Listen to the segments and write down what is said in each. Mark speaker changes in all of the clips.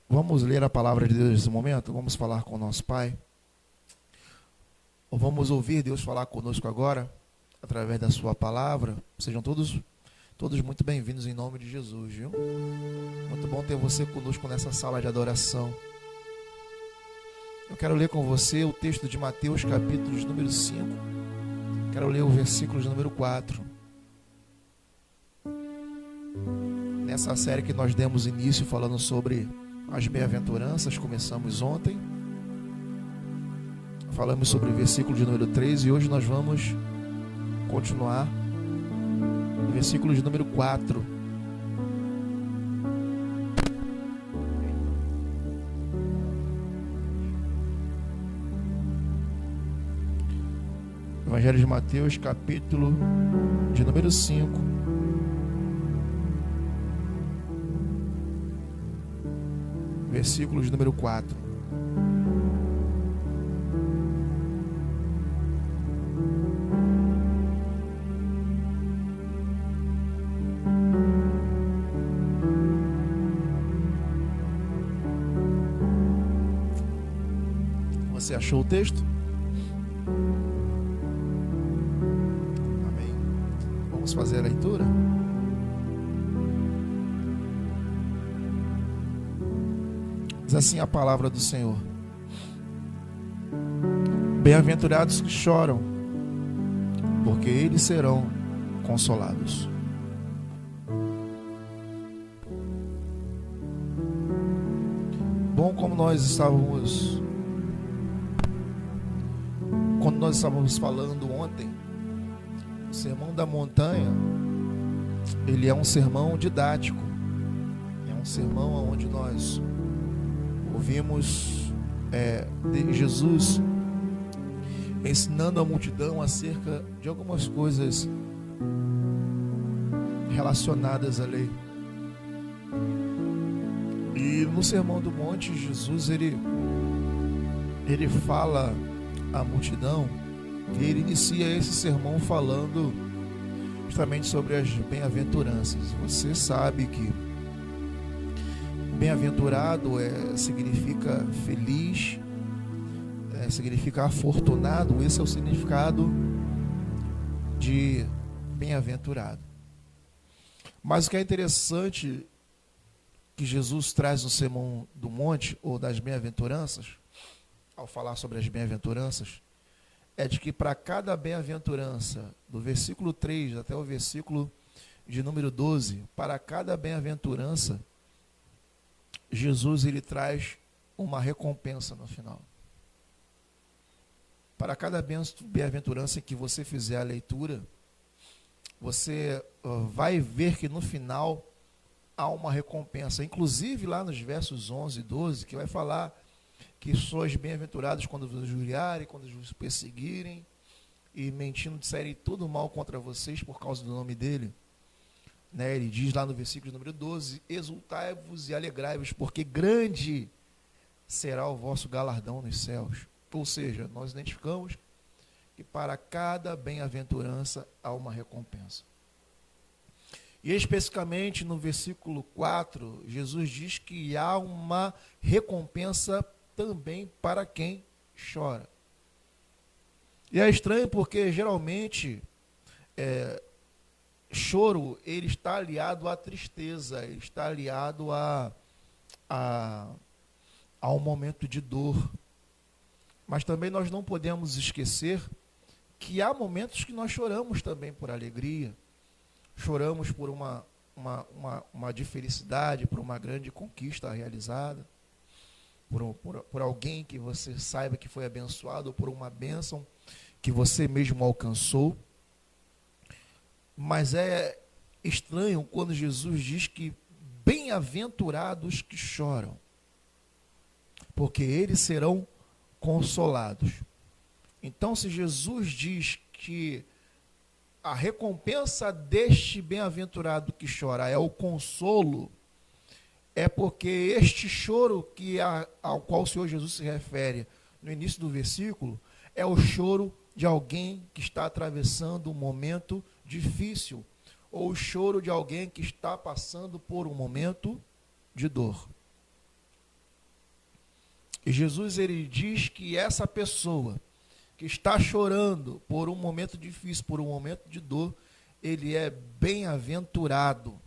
Speaker 1: Vamos ler a palavra de Deus nesse momento? Vamos falar com o nosso Pai? Ou vamos ouvir Deus falar conosco agora, através da sua palavra? Sejam todos muito bem-vindos em nome de Jesus, viu? Muito bom ter você conosco nessa sala de adoração. Eu quero ler com você o texto de Mateus, capítulo número 5. Quero ler o versículo de número 4. Nessa série que nós demos início falando sobre as bem-aventuranças, começamos ontem. Falamos sobre o versículo de número 3 e hoje nós vamos continuar no versículo de número 4. Evangelho de Mateus, capítulo de número 5. Versículo de número 4. Você achou o texto? Amém. Vamos fazer a leitura? Diz assim a palavra do Senhor: Bem-aventurados que choram, porque eles serão consolados. Bom, quando nós estávamos falando ontem, o Sermão da Montanha, ele é um sermão didático, é um sermão onde nós ouvimos de Jesus ensinando a multidão acerca de algumas coisas relacionadas à lei. E no Sermão do Monte, Jesus ele fala à multidão, e ele inicia esse sermão falando justamente sobre as bem-aventuranças. Você sabe que bem-aventurado significa feliz, significa afortunado. Esse é o significado de bem-aventurado. Mas o que é interessante que Jesus traz no Sermão do Monte, ou das bem-aventuranças, ao falar sobre as bem-aventuranças, é de que para cada bem-aventurança, do versículo 3 até o versículo de número 12, para cada bem-aventurança, Jesus ele traz uma recompensa no final. Para cada bem-aventurança que você fizer a leitura, você vai ver que no final há uma recompensa. Inclusive lá nos versos 11 e 12, que vai falar que sois bem-aventurados quando vos injuriarem, quando vos perseguirem e mentindo disserem todo mal contra vocês por causa do nome dele. Ele diz lá no versículo número 12: exultai-vos e alegrai-vos, porque grande será o vosso galardão nos céus. Ou seja, nós identificamos que para cada bem-aventurança há uma recompensa. E especificamente no versículo 4, Jesus diz que há uma recompensa também para quem chora. E é estranho porque geralmente choro ele está aliado à tristeza, ele está aliado a um momento de dor. Mas também nós não podemos esquecer que há momentos que nós choramos também por alegria, choramos por uma de felicidade, por uma grande conquista realizada, por alguém que você saiba que foi abençoado, ou por uma bênção que você mesmo alcançou. Mas é estranho quando Jesus diz que bem-aventurados que choram, porque eles serão consolados. Então, se Jesus diz que a recompensa deste bem-aventurado que chora é o consolo, é porque este choro ao qual o Senhor Jesus se refere no início do versículo é o choro de alguém que está atravessando um momento difícil, ou o choro de alguém que está passando por um momento de dor. E Jesus, ele diz que essa pessoa que está chorando por um momento difícil, por um momento de dor, ele é bem-aventurado.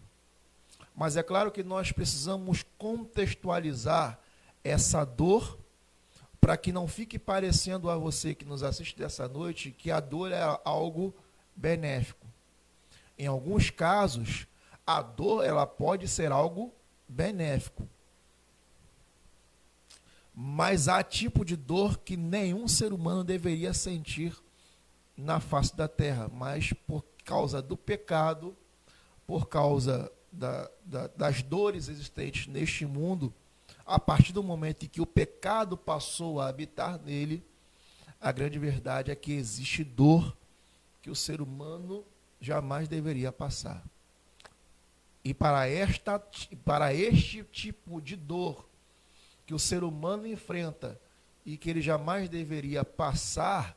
Speaker 1: Mas é claro que nós precisamos contextualizar essa dor para que não fique parecendo a você que nos assiste dessa noite que a dor é algo benéfico. Em alguns casos, a dor ela pode ser algo benéfico. Mas há tipo de dor que nenhum ser humano deveria sentir na face da terra, mas por causa do pecado, por causa das dores existentes neste mundo, a partir do momento em que o pecado passou a habitar nele, a grande verdade é que existe dor que o ser humano jamais deveria passar. E para este tipo de dor que o ser humano enfrenta e que ele jamais deveria passar,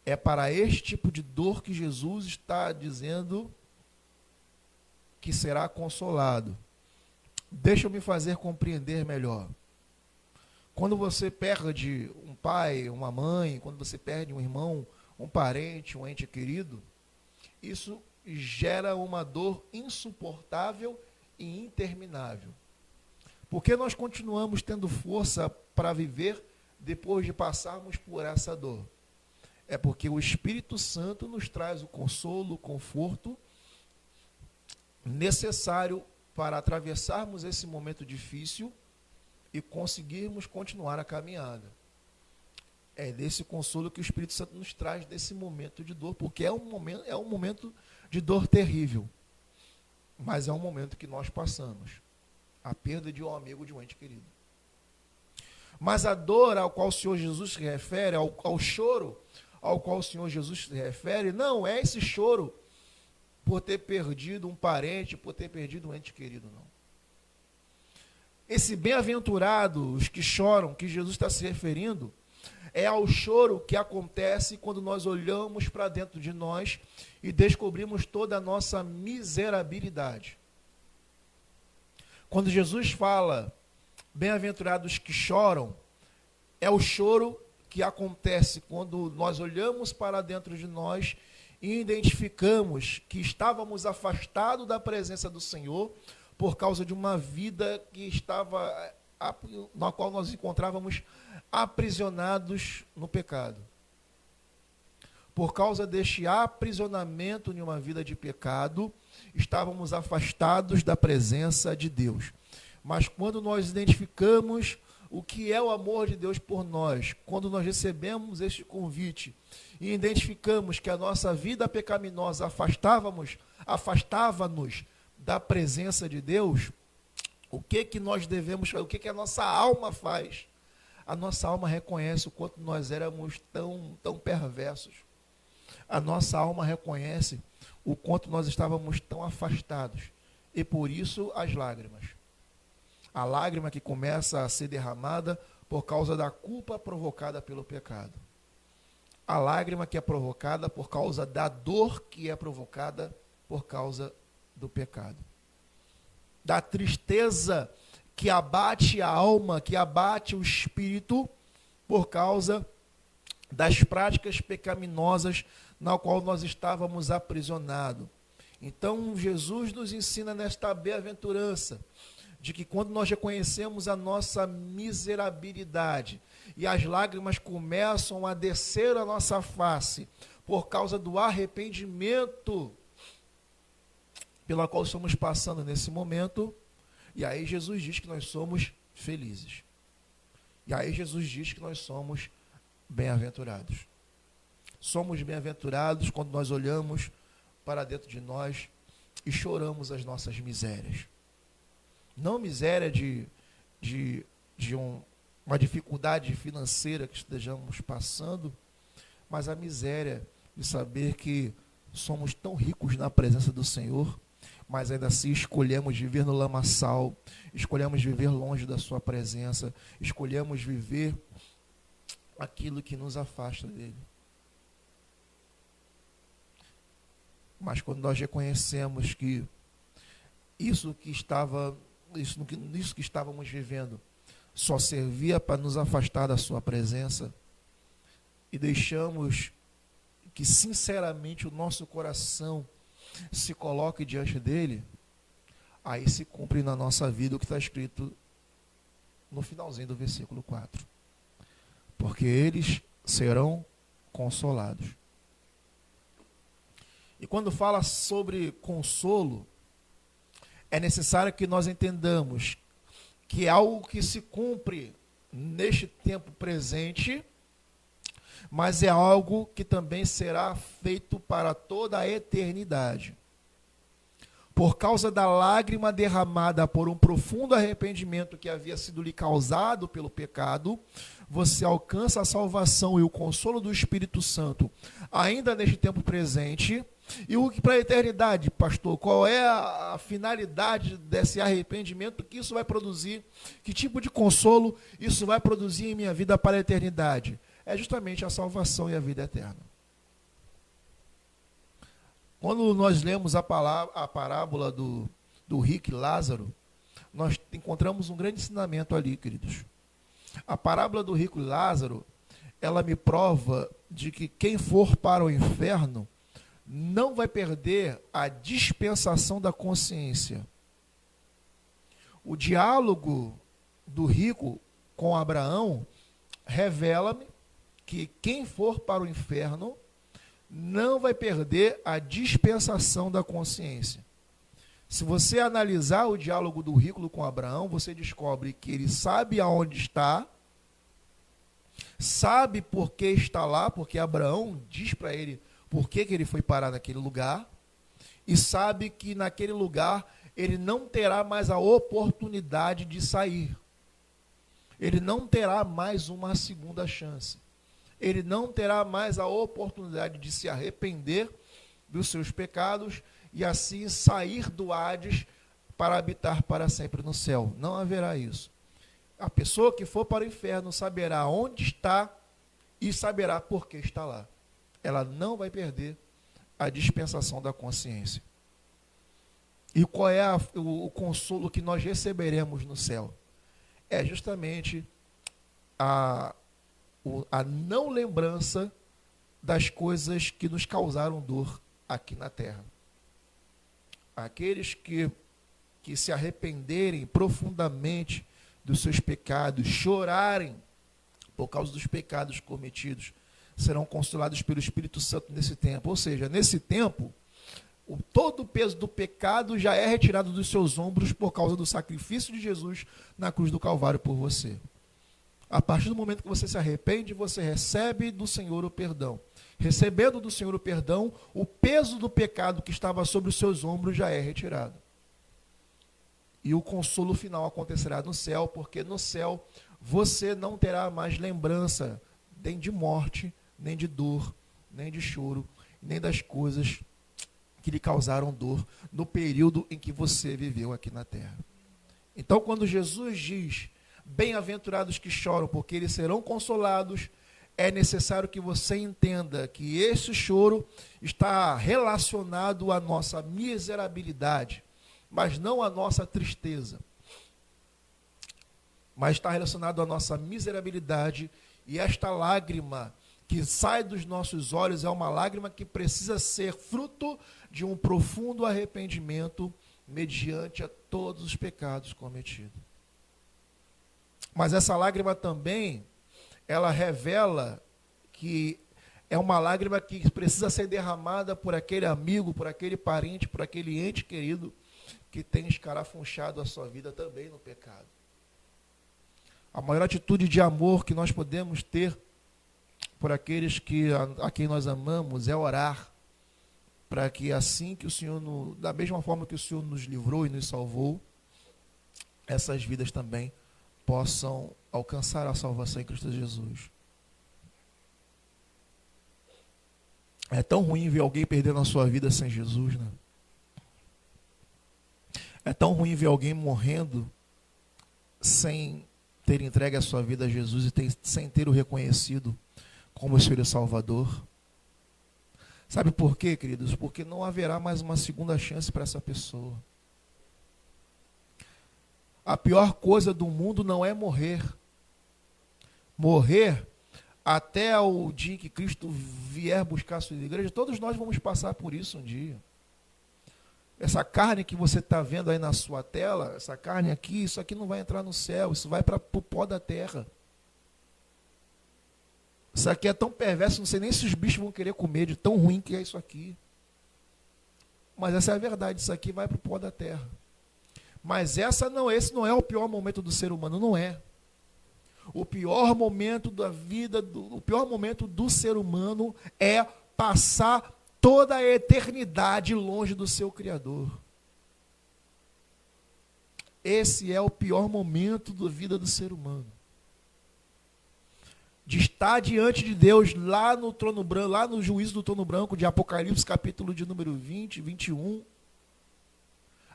Speaker 1: é para este tipo de dor que Jesus está dizendo que será consolado. Deixa eu me fazer compreender melhor. Quando você perde um pai, uma mãe, quando você perde um irmão, um parente, um ente querido, isso gera uma dor insuportável e interminável. Porque nós continuamos tendo força para viver depois de passarmos por essa dor? É porque o Espírito Santo nos traz o consolo, o conforto necessário para atravessarmos esse momento difícil e conseguirmos continuar a caminhada. É desse consolo que o Espírito Santo nos traz desse momento de dor, porque é um momento de dor terrível, mas é um momento que nós passamos. A perda de um amigo, de um ente querido. Mas a dor ao qual o Senhor Jesus se refere, ao choro ao qual o Senhor Jesus se refere, não é esse choro por ter perdido um parente, por ter perdido um ente querido, não. Esse bem-aventurado, os que choram, que Jesus está se referindo, é ao choro que acontece quando nós olhamos para dentro de nós e descobrimos toda a nossa miserabilidade. Quando Jesus fala, bem-aventurados que choram, é o choro que acontece quando nós olhamos para dentro de nós e identificamos que estávamos afastados da presença do Senhor por causa de uma vida que estava, na qual nós encontrávamos aprisionados no pecado. Por causa deste aprisionamento em uma vida de pecado, estávamos afastados da presença de Deus. Mas quando nós identificamos o que é o amor de Deus por nós, quando nós recebemos este convite e identificamos que a nossa vida pecaminosa afastava-nos da presença de Deus, o que nós devemos fazer? O que a nossa alma faz? A nossa alma reconhece o quanto nós éramos tão perversos. A nossa alma reconhece o quanto nós estávamos tão afastados. E por isso as lágrimas. A lágrima que começa a ser derramada por causa da culpa provocada pelo pecado. A lágrima que é provocada por causa da dor que é provocada por causa do pecado. Da tristeza que abate a alma, que abate o espírito por causa das práticas pecaminosas na qual nós estávamos aprisionados. Então, Jesus nos ensina nesta bem-aventurança de que quando nós reconhecemos a nossa miserabilidade e as lágrimas começam a descer a nossa face por causa do arrependimento pela qual estamos passando nesse momento, e aí Jesus diz que nós somos felizes. E aí Jesus diz que nós somos bem-aventurados. Somos bem-aventurados quando nós olhamos para dentro de nós e choramos as nossas misérias. Não miséria de uma dificuldade financeira que estejamos passando, mas a miséria de saber que somos tão ricos na presença do Senhor, mas ainda assim escolhemos viver no lamaçal, escolhemos viver longe da sua presença, escolhemos viver aquilo que nos afasta dele. Mas quando nós reconhecemos que isso que estávamos vivendo só servia para nos afastar da sua presença, e deixamos que sinceramente o nosso coração se coloque diante dele, aí se cumpre na nossa vida o que está escrito no finalzinho do versículo 4. Porque eles serão consolados. E quando fala sobre consolo, é necessário que nós entendamos que é algo que se cumpre neste tempo presente, mas é algo que também será feito para toda a eternidade. Por causa da lágrima derramada por um profundo arrependimento que havia sido lhe causado pelo pecado, você alcança a salvação e o consolo do Espírito Santo, ainda neste tempo presente. E o que para a eternidade, pastor? Qual é a finalidade desse arrependimento que isso vai produzir? Que tipo de consolo isso vai produzir em minha vida para a eternidade? É justamente a salvação e a vida eterna. Quando nós lemos a parábola do rico e Lázaro, nós encontramos um grande ensinamento ali, queridos. A parábola do rico e Lázaro, ela me prova de que quem for para o inferno não vai perder a dispensação da consciência. O diálogo do rico com Abraão revela-me que quem for para o inferno não vai perder a dispensação da consciência. Se você analisar o diálogo do rico com Abraão, você descobre que ele sabe aonde está, sabe por que está lá, porque Abraão diz para ele por que ele foi parar naquele lugar, e sabe que naquele lugar ele não terá mais a oportunidade de sair. Ele não terá mais uma segunda chance. Ele não terá mais a oportunidade de se arrepender dos seus pecados e assim sair do Hades para habitar para sempre no céu. Não haverá isso. A pessoa que for para o inferno saberá onde está e saberá por que está lá. Ela não vai perder a dispensação da consciência. E qual é o consolo que nós receberemos no céu? É justamente a não lembrança das coisas que nos causaram dor aqui na terra. Aqueles que se arrependerem profundamente dos seus pecados, chorarem por causa dos pecados cometidos, serão consolados pelo Espírito Santo nesse tempo. Ou seja, nesse tempo, todo o peso do pecado já é retirado dos seus ombros por causa do sacrifício de Jesus na cruz do Calvário por você. A partir do momento que você se arrepende, você recebe do Senhor o perdão. Recebendo do Senhor o perdão, o peso do pecado que estava sobre os seus ombros já é retirado. E o consolo final acontecerá no céu, porque no céu você não terá mais lembrança nem de morte, nem de dor, nem de choro, nem das coisas que lhe causaram dor no período em que você viveu aqui na terra. Então, quando Jesus diz: bem-aventurados que choram, porque eles serão consolados, é necessário que você entenda que esse choro está relacionado à nossa miserabilidade, mas não à nossa tristeza. Mas está relacionado à nossa miserabilidade, e esta lágrima que sai dos nossos olhos é uma lágrima que precisa ser fruto de um profundo arrependimento mediante a todos os pecados cometidos. Mas essa lágrima também, ela revela que é uma lágrima que precisa ser derramada por aquele amigo, por aquele parente, por aquele ente querido que tem escarafunchado a sua vida também no pecado. A maior atitude de amor que nós podemos ter por aqueles a quem nós amamos é orar, para que assim que o Senhor, da mesma forma que o Senhor nos livrou e nos salvou, essas vidas também possam alcançar a salvação em Cristo Jesus. É tão ruim ver alguém perdendo a sua vida sem Jesus, né? É tão ruim ver alguém morrendo sem ter entregue a sua vida a Jesus e sem ter o reconhecido como o Senhor e Salvador. Sabe por quê, queridos? Porque não haverá mais uma segunda chance para essa pessoa. A pior coisa do mundo não é morrer. Morrer até o dia que Cristo vier buscar a sua igreja, todos nós vamos passar por isso um dia. Essa carne que você está vendo aí na sua tela, essa carne aqui, isso aqui não vai entrar no céu, isso vai para o pó da terra. Isso aqui é tão perverso, não sei nem se os bichos vão querer comer, de tão ruim que é isso aqui. Mas essa é a verdade, isso aqui vai para o pó da terra. Mas esse não é o pior momento do ser humano, não é. O pior momento da vida, o pior momento do ser humano é passar toda a eternidade longe do seu Criador. Esse é o pior momento da vida do ser humano. De estar diante de Deus lá no trono branco, lá no juízo do trono branco de Apocalipse, capítulo de número 20, 21.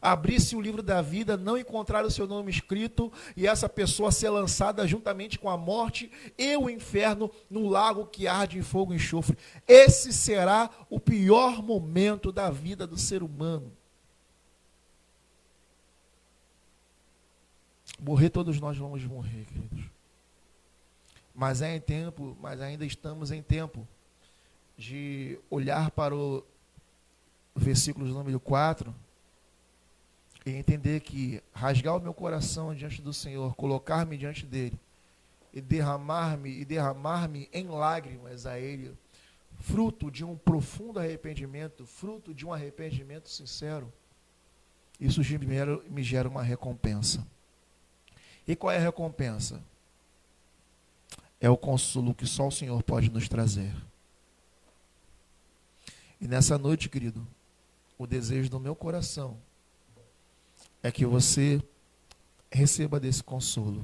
Speaker 1: Abrir-se o livro da vida, não encontrar o seu nome escrito e essa pessoa ser lançada juntamente com a morte e o inferno no lago que arde em fogo e enxofre. Esse será o pior momento da vida do ser humano. Morrer, todos nós vamos morrer, queridos. Mas ainda estamos em tempo de olhar para o versículo de número 4 e entender que rasgar o meu coração diante do Senhor, colocar-me diante dele e derramar-me em lágrimas a ele, fruto de um profundo arrependimento, fruto de um arrependimento sincero, isso me gera uma recompensa. E qual é a recompensa? É o consolo que só o Senhor pode nos trazer. E nessa noite, querido, o desejo do meu coração é que você receba desse consolo.